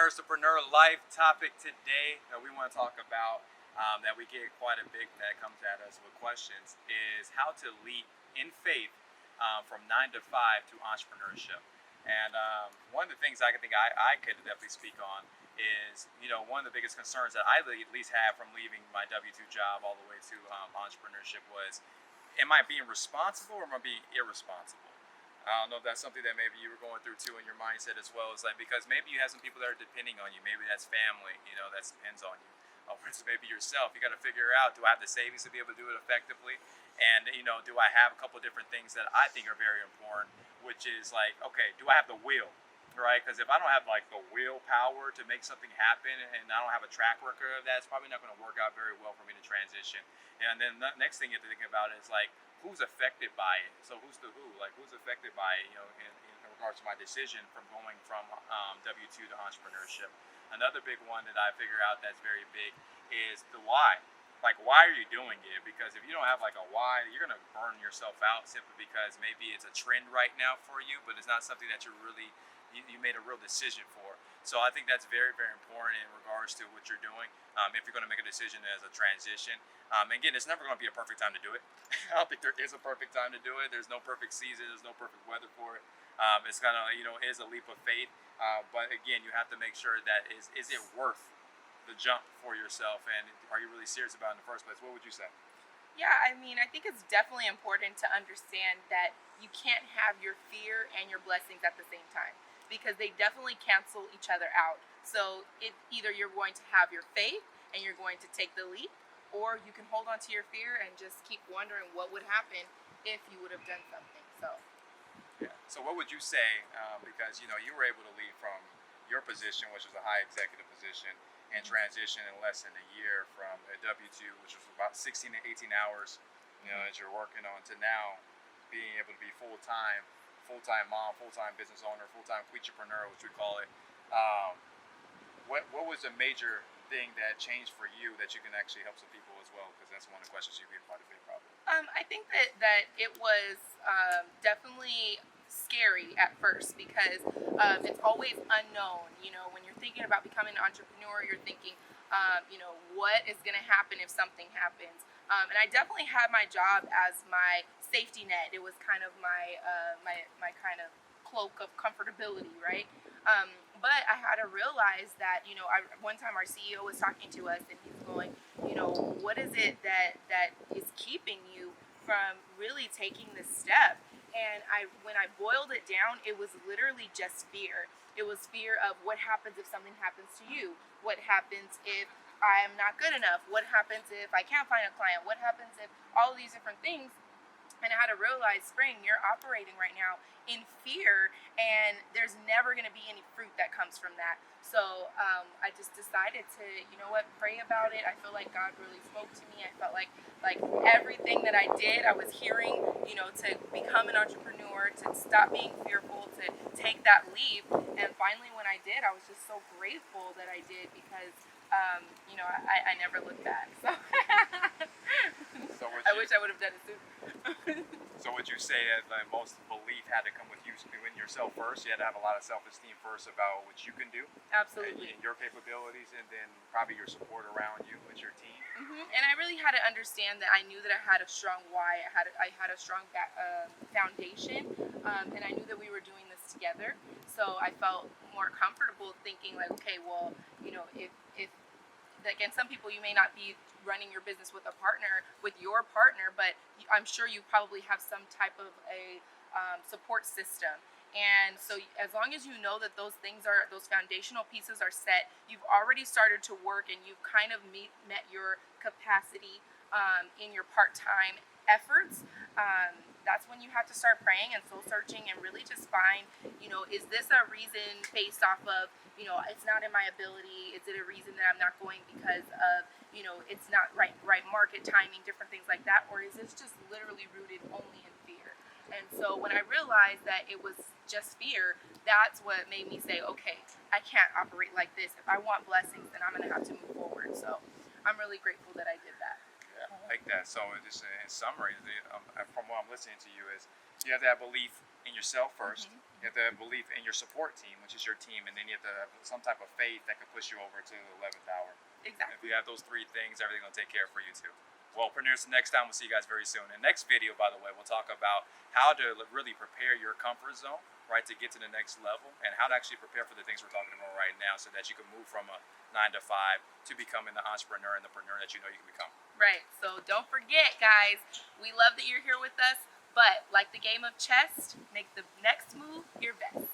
Preneurs, the Preneur LIfe topic today that we want to talk about, that we get quite a bit that comes at us with questions, is how to leap in faith from 9 to 5 to entrepreneurship. And one of the things I could definitely speak on is, one of the biggest concerns that I at least had from leaving my W-2 job all the way to entrepreneurship was, am I being responsible or am I being irresponsible? I don't know if that's something that maybe you were going through too in your mindset as well. It's like, because maybe you have some people that are depending on you. Maybe that's family, that depends on you. Or it's maybe yourself. You got to figure out, do I have the savings to be able to do it effectively? And, do I have a couple of different things that I think are very important, which is like, okay, do I have the will? Right? Because if I don't have like the willpower to make something happen and I don't have a track record of that, it's probably not going to work out very well for me to transition. And then the next thing you have to think about is like, who's affected by it? So who's the who? Like, who's affected by it, in regards to my decision from going from W-2 to entrepreneurship. Another big one that I figure out that's very big is the why. Like, why are you doing it? Because if you don't have like a why, you're going to burn yourself out simply because maybe it's a trend right now for you, but it's not something that you made a real decision for. So I think that's very, very important in regards to what you're doing. If you're going to make a decision as a transition, again, it's never going to be a perfect time to do it. I don't think there is a perfect time to do it. There's no perfect season. There's no perfect weather for it. It's kind of, is a leap of faith. But again, you have to make sure that is it worth the jump for yourself, and are you really serious about it in the first place? What would you say? Yeah, I mean, I think it's definitely important to understand that you can't have your fear and your blessings at the same time, because they definitely cancel each other out. So either you're going to have your faith and you're going to take the leap, or you can hold on to your fear and just keep wondering what would happen if you would have done something. So yeah. So what would you say? Because you were able to leave from your position, which was a high executive position, and transition in less than a year from a W-2, which was about 16 to 18 hours, that you're working on, to now being able to be full-time mom, full-time business owner, full-time entrepreneur, which we call it. What was a major thing that changed for you that you can actually help some people as well? Because that's one of the questions you get quite a bit, probably. I think that it was definitely scary at first, because it's always unknown. When you're thinking about becoming an entrepreneur, you're thinking, what is going to happen if something happens. And I definitely had my job as my safety net. It was kind of my kind of cloak of comfortability, right? But I had to realize that, one time our CEO was talking to us and he's going, what is it that is keeping you from really taking this step? And when I boiled it down, it was literally just fear. It was fear of what happens if something happens to you? What happens if I'm not good enough? What happens if I can't find a client? What happens if all of these different things? And I had to realize, Spring, you're operating right now in fear, and there's never going to be any fruit that comes from that. So I just decided to, pray about it. I feel like God really spoke to me. I felt like everything that I did, I was hearing, to become an entrepreneur, to stop being fearful, to take that leap. And finally, when I did, I was just so grateful that I did, because, I never looked back. So, I wish I would have done it sooner. So would you say that the most belief had to come with you in yourself first? You had to have a lot of self-esteem first about what you can do, Absolutely, and your capabilities, and then probably your support around you with your team. And I really had to understand that I knew that I had a strong why. I had a strong foundation, and I knew that we were doing this together. So I felt more comfortable thinking like, okay, well, if again, some people, you may not be running your business with your partner, but I'm sure you probably have some type of a support system. And so as long as you know that those foundational pieces are set, you've already started to work and you've kind of met your capacity in your part-time efforts. That's when you have to start praying and soul searching and really just find, is this a reason based off of, it's not in my ability? Is it a reason that I'm not going because of, it's not right market timing, different things like that? Or is this just literally rooted only in fear? And so when I realized that it was just fear, that's what made me say, okay, I can't operate like this. If I want blessings, then I'm going to have to move forward. So I'm really grateful that I did that. Yeah, I like that. So just in summary, from what I'm listening to you is, You have to have belief in yourself first. Mm-hmm. You have to have belief in your support team, which is your team, and then you have to have some type of faith that can push you over to the 11th hour. Exactly. If you have those three things, everything's going to take care for you too. Well, Preneurs, next time we'll see you guys very soon. In the next video, by the way, we'll talk about how to really prepare your comfort zone, right, to get to the next level, and how to actually prepare for the things we're talking about right now so that you can move from a 9 to 5 to becoming the entrepreneur and the preneur that you know you can become. Right. So don't forget, guys, we love that you're here with us, but like the game of chess, make the next move your best.